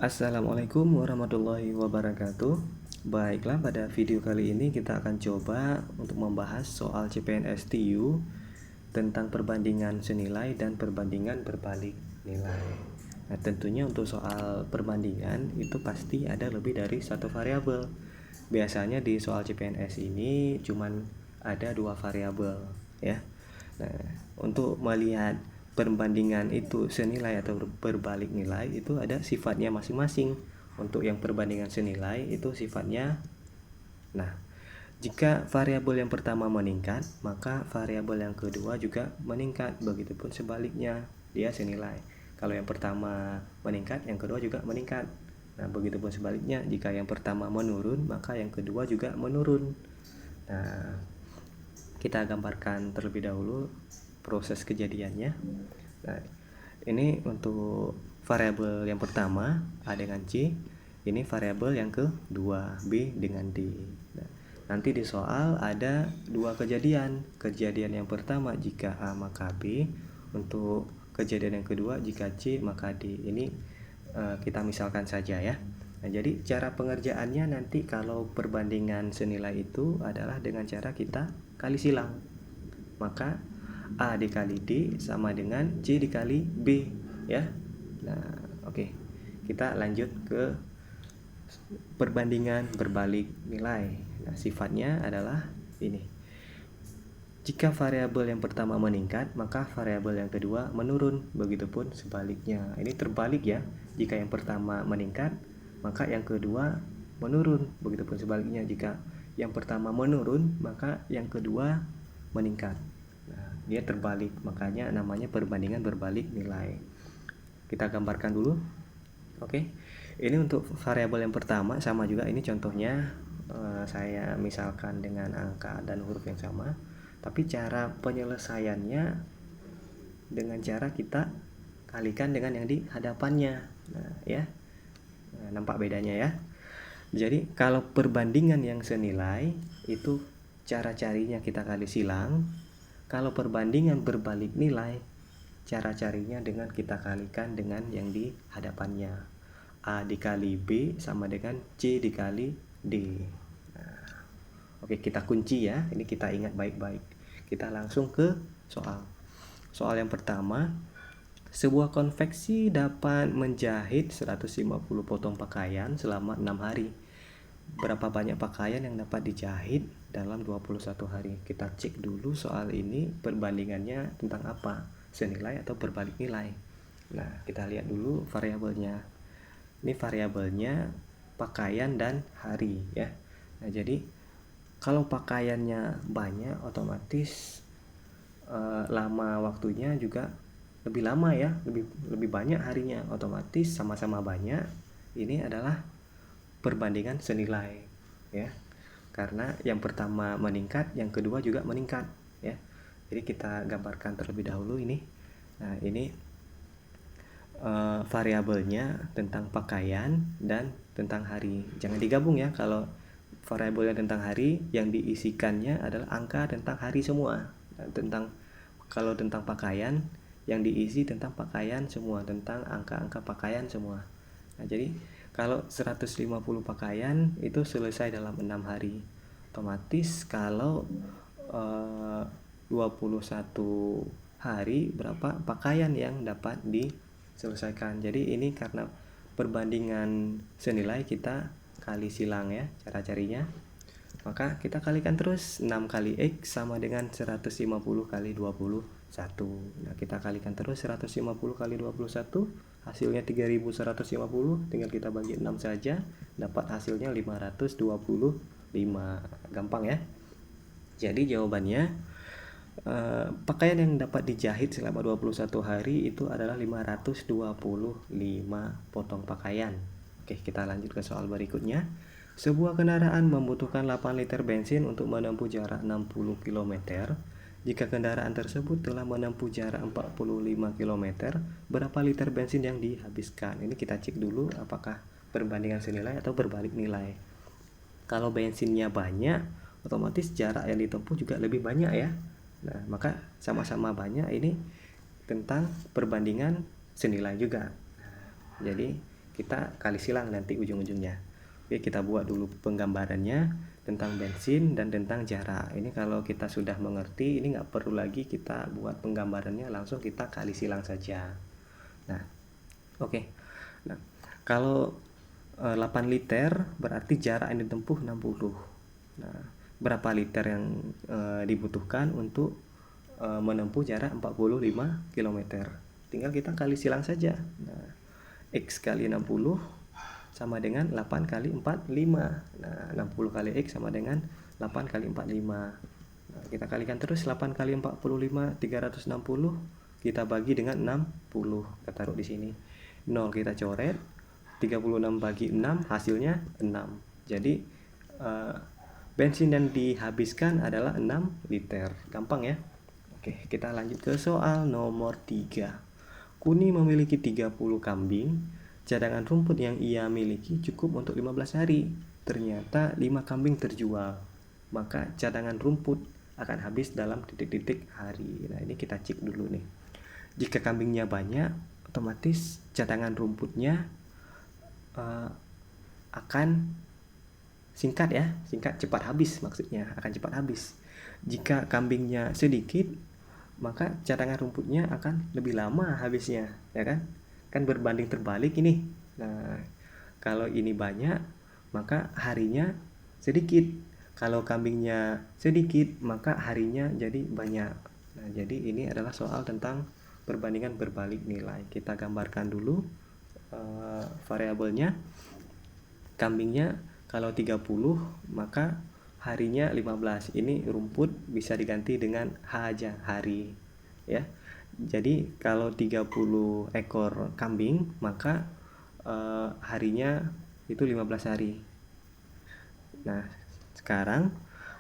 Assalamualaikum warahmatullahi wabarakatuh. Baiklah, pada video kali ini kita akan coba untuk membahas soal CPNS TU tentang perbandingan senilai dan perbandingan berbalik nilai. Nah, tentunya untuk soal perbandingan itu pasti ada lebih dari satu variabel. Biasanya di soal CPNS ini cuman ada 2 variabel ya. Nah, untuk melihat perbandingan itu senilai atau berbalik nilai itu ada sifatnya masing-masing. Untuk yang perbandingan senilai itu sifatnya, nah, jika variabel yang pertama meningkat, maka variabel yang kedua juga meningkat. Begitupun sebaliknya, dia senilai. Kalau yang pertama meningkat, yang kedua juga meningkat. Nah, begitupun sebaliknya, jika yang pertama menurun, maka yang kedua juga menurun. Nah, kita gambarkan terlebih dahulu proses kejadiannya. Nah, ini untuk variabel yang pertama A dengan C, ini variabel yang kedua B dengan D. Nah, nanti di soal ada 2 kejadian. Kejadian yang pertama jika A maka B, untuk kejadian yang kedua jika C maka D. Ini kita misalkan saja ya. Nah, jadi cara pengerjaannya nanti kalau perbandingan senilai itu adalah dengan cara kita kali silang. Maka A dikali D sama dengan C dikali B ya. Nah, oke. Kita lanjut ke perbandingan berbalik nilai. Nah, sifatnya adalah ini. Jika variabel yang pertama meningkat, maka variabel yang kedua menurun. Begitupun sebaliknya. Ini terbalik ya. Jika yang pertama meningkat, maka yang kedua menurun. Begitupun sebaliknya, jika yang pertama menurun, maka yang kedua meningkat. Nah, dia terbalik, makanya namanya perbandingan berbalik nilai. Kita gambarkan dulu. Oke. Ini untuk variabel yang pertama sama juga, ini contohnya saya misalkan dengan angka dan huruf yang sama, tapi cara penyelesaiannya dengan cara kita kalikan dengan yang di hadapannya. Nah, ya. Nah, nampak bedanya ya. Jadi kalau perbandingan yang senilai itu cara carinya kita kali silang. Kalau perbandingan berbalik nilai, cara carinya dengan kita kalikan dengan yang di hadapannya. A dikali B sama dengan C dikali D. Nah, oke, kita kunci ya. Ini kita ingat baik-baik. Kita langsung ke soal. Soal yang pertama, sebuah konveksi dapat menjahit 150 potong pakaian selama 6 hari. Berapa banyak pakaian yang dapat dijahit dalam 21 hari? Kita cek dulu soal ini perbandingannya tentang apa? Senilai atau berbalik nilai. Nah, kita lihat dulu variabelnya. Ini variabelnya pakaian dan hari ya. Nah, jadi kalau pakaiannya banyak, otomatis lama waktunya juga lebih lama ya, lebih banyak harinya, otomatis sama-sama banyak. Ini adalah perbandingan senilai ya. Karena yang pertama meningkat, yang kedua juga meningkat ya. Jadi kita gambarkan terlebih dahulu ini. Nah, ini variabelnya tentang pakaian dan tentang hari. Jangan digabung ya. Kalau variabelnya tentang hari, yang diisikannya adalah angka tentang hari semua. Nah, kalau tentang pakaian, yang diisi tentang pakaian semua, tentang angka-angka pakaian semua. Nah, jadi kalau 150 pakaian itu selesai dalam 6 hari. Otomatis kalau 21 hari berapa pakaian yang dapat diselesaikan. Jadi ini karena perbandingan senilai, kita kali silang ya cara carinya. Maka kita kalikan terus, 6 kali X sama dengan 150 kali 21. Nah, kita kalikan terus 150 kali 21, hasilnya 3150, tinggal kita bagi 6 saja, dapat hasilnya 525. Gampang ya. Jadi jawabannya pakaian yang dapat dijahit selama 21 hari itu adalah 525 potong pakaian. Oke, kita lanjut ke soal berikutnya. Sebuah kendaraan membutuhkan 8 liter bensin untuk menempuh jarak 60 km. Jika kendaraan tersebut telah menempuh jarak 45 km, berapa liter bensin yang dihabiskan? Ini kita cek dulu apakah perbandingan senilai atau berbalik nilai. Kalau bensinnya banyak, otomatis jarak yang ditempuh juga lebih banyak ya. Nah, maka sama-sama banyak, ini tentang perbandingan senilai juga. Jadi kita kali silang nanti ujung-ujungnya. Oke, kita buat dulu penggambarannya tentang bensin dan tentang jarak. Ini kalau kita sudah mengerti, ini nggak perlu lagi kita buat penggambarannya, langsung kita kali silang saja. Nah, oke. Nah, kalau 8 liter berarti jarak yang ditempuh 60. Nah, berapa liter yang dibutuhkan untuk menempuh jarak 45 km? Tinggal kita kali silang saja. Nah, X kali 60 sama dengan 8 kali 45. Nah, 60 kali X sama dengan 8 kali 45. Nah, kita kalikan terus 8 kali 45, 360. Kita bagi dengan 60. Kita taruh di sini. 0 kita coret. 36 bagi 6 hasilnya 6. Jadi bensin yang dihabiskan adalah 6 liter. Gampang ya? Oke, kita lanjut ke soal nomor 3. Kuni memiliki 30 kambing. Cadangan rumput yang ia miliki cukup untuk 15 hari. Ternyata 5 kambing terjual. Maka cadangan rumput akan habis dalam titik-titik hari. Nah, ini kita cek dulu nih. Jika kambingnya banyak, otomatis cadangan rumputnya akan singkat ya, singkat, cepat habis, maksudnya akan cepat habis. Jika kambingnya sedikit, maka cadangan rumputnya akan lebih lama habisnya, ya kan? Kan berbanding terbalik ini. Nah, kalau ini banyak, maka harinya sedikit. Kalau kambingnya sedikit, maka harinya jadi banyak. Nah, jadi ini adalah soal tentang perbandingan berbalik nilai. Kita gambarkan dulu variabelnya. Kambingnya kalau 30, maka harinya 15. Ini rumput bisa diganti dengan H aja, hari ya. Jadi kalau 30 ekor kambing, maka harinya itu 15 hari. Nah, sekarang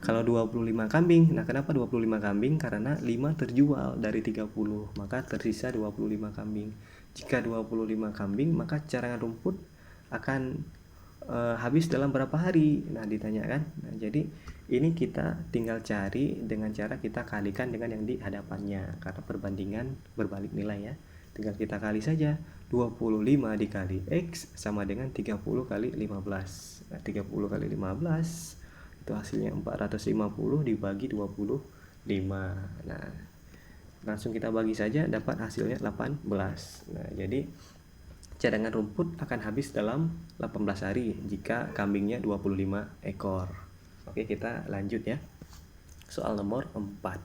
kalau 25 kambing. Nah, kenapa 25 kambing? Karena 5 terjual dari 30, maka tersisa 25 kambing. Jika 25 kambing, maka cadangan rumput akan habis dalam berapa hari? Nah, ditanyakan. Nah, jadi ini kita tinggal cari dengan cara kita kalikan dengan yang di hadapannya, karena perbandingan berbalik nilai ya. Tinggal kita kali saja. 25 dikali X sama dengan 30 kali 15. Nah, 30 kali 15 itu hasilnya 450 dibagi 25. Nah, langsung kita bagi saja, dapat hasilnya 18. Nah, jadi cadangan rumput akan habis dalam 18 hari jika kambingnya 25 ekor. Oke, kita lanjut ya. Soal nomor 4.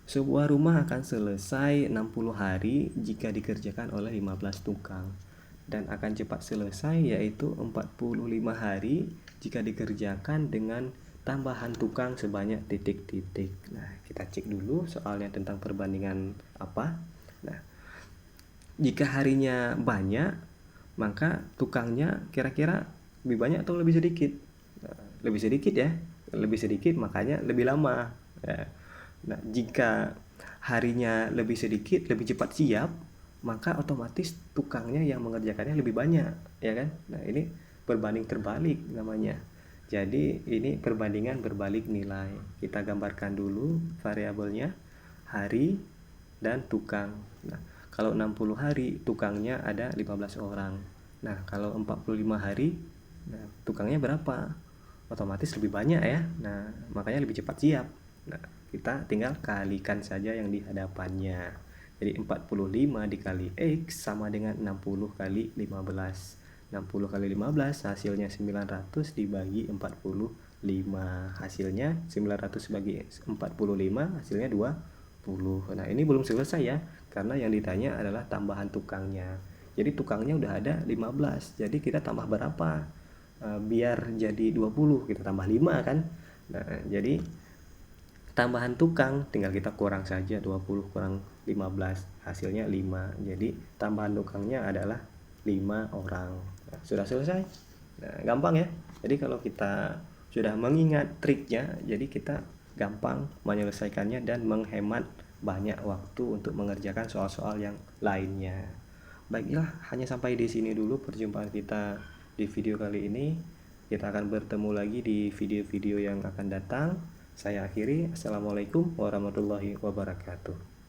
Sebuah rumah akan selesai 60 hari jika dikerjakan oleh 15 tukang, dan akan cepat selesai yaitu 45 hari jika dikerjakan dengan tambahan tukang sebanyak titik-titik. Nah, kita cek dulu soalnya tentang perbandingan apa. Nah, jika harinya banyak, maka tukangnya kira-kira lebih banyak atau lebih sedikit? Nah, lebih sedikit ya, lebih sedikit makanya lebih lama ya. Nah, jika harinya lebih sedikit, lebih cepat siap, maka otomatis tukangnya yang mengerjakannya lebih banyak, ya kan? Nah, ini berbanding terbalik namanya. Jadi ini perbandingan berbalik nilai. Kita gambarkan dulu variabelnya, hari dan tukang. Nah, kalau 60 hari tukangnya ada 15 orang. Nah, kalau 45 hari, nah, tukangnya berapa? Otomatis lebih banyak ya. Nah, makanya lebih cepat siap. Nah, kita tinggal kalikan saja yang di hadapannya. Jadi 45 dikali X sama dengan 60 kali 15. 60 kali 15 hasilnya 900 dibagi 45. Hasilnya 900 bagi 45 hasilnya 20. Nah, ini belum selesai ya, karena yang ditanya adalah tambahan tukangnya. Jadi tukangnya udah ada 15. Jadi kita tambah berapa? Biar jadi 20, kita tambah 5 kan. Nah, jadi tambahan tukang tinggal kita kurang saja, 20 kurang 15 hasilnya 5. Jadi tambahan tukangnya adalah 5 orang. Nah, sudah selesai. Nah, gampang ya. Jadi kalau kita sudah mengingat triknya, jadi kita gampang menyelesaikannya dan menghemat banyak waktu untuk mengerjakan soal-soal yang lainnya. Baiklah, hanya sampai di sini dulu perjumpaan kita di video kali ini. Kita akan bertemu lagi di video-video yang akan datang. Saya akhiri. Assalamualaikum warahmatullahi wabarakatuh.